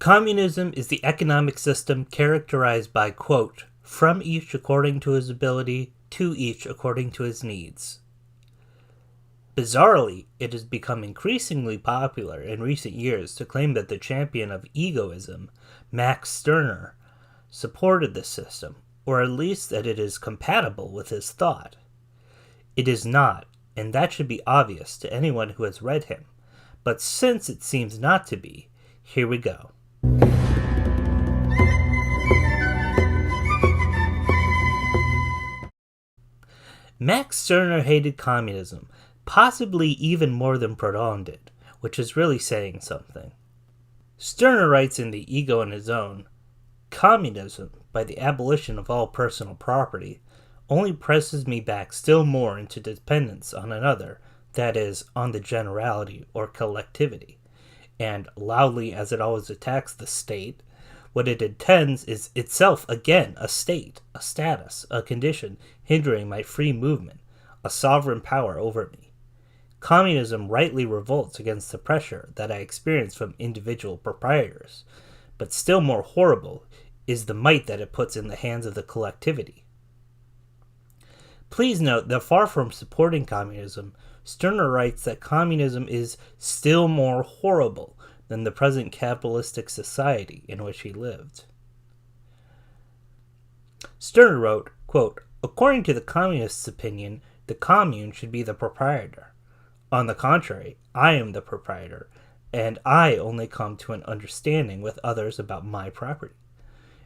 Communism is the economic system characterized by, quote, from each according to his ability, to each according to his needs. Bizarrely, it has become increasingly popular in recent years to claim that the champion of egoism, Max Stirner, supported this system, or at least that it is compatible with his thought. It is not, and that should be obvious to anyone who has read him, but since it seems not to be, here we go. Max Stirner hated communism, possibly even more than Proudhon did, which is really saying something. Stirner writes in The Ego and His Own, communism, by the abolition of all personal property, only presses me back still more into dependence on another, that is, on the generality or collectivity, and, loudly as it always attacks the state, what it intends is itself again a state, a status, a condition hindering my free movement, a sovereign power over me. Communism rightly revolts against the pressure that I experience from individual proprietors, but still more horrible is the might that it puts in the hands of the collectivity. Please note that far from supporting communism, Stirner writes that communism is still more horrible than the present capitalistic society in which he lived. Stirner wrote, quote, according to the communist's opinion, the commune should be the proprietor. On the contrary, I am the proprietor, and I only come to an understanding with others about my property.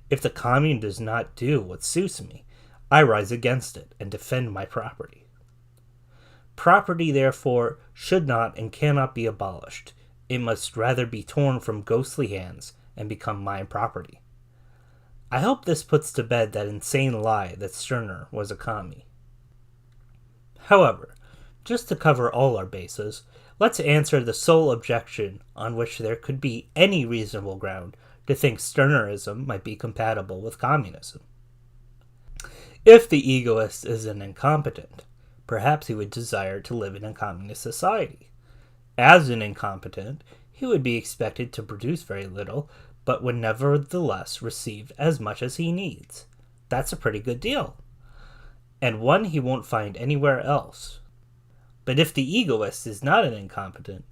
If the commune does not do what suits me, I rise against it and defend my property. Property, therefore, should not and cannot be abolished. It must rather be torn from ghostly hands and become my property. I hope this puts to bed that insane lie that Stirner was a commie. However, just to cover all our bases, let's answer the sole objection on which there could be any reasonable ground to think Stirnerism might be compatible with communism. If the egoist is an incompetent, perhaps he would desire to live in a communist society. As an incompetent, he would be expected to produce very little, but would nevertheless receive as much as he needs. That's a pretty good deal, and one he won't find anywhere else. But if the egoist is not an incompetent,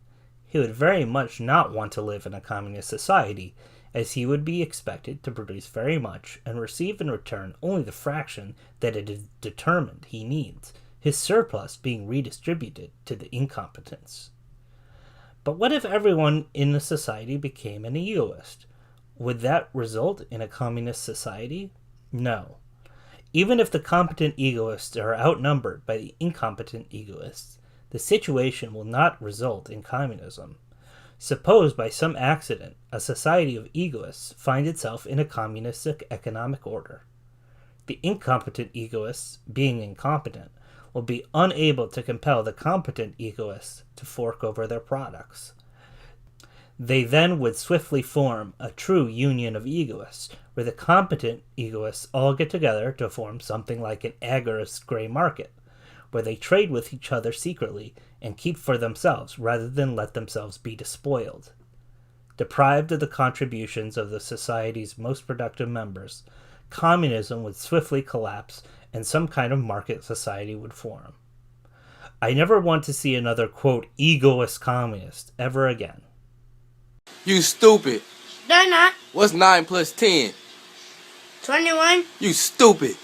he would very much not want to live in a communist society, as he would be expected to produce very much and receive in return only the fraction that it is determined he needs, his surplus being redistributed to the incompetents. But what if everyone in the society became an egoist? Would that result in a communist society? No. Even if the competent egoists are outnumbered by the incompetent egoists, the situation will not result in communism. Suppose by some accident a society of egoists find itself in a communistic economic order. The incompetent egoists, being incompetent, will be unable to compel the competent egoists to fork over their products. They then would swiftly form a true union of egoists, where the competent egoists all get together to form something like an agorist gray market, where they trade with each other secretly and keep for themselves rather than let themselves be despoiled. Deprived of the contributions of the society's most productive members, communism would swiftly collapse and some kind of market society would form. I never want to see another, quote, egoist communist ever again. You stupid. They're not. What's 9 plus 10? 21. You stupid.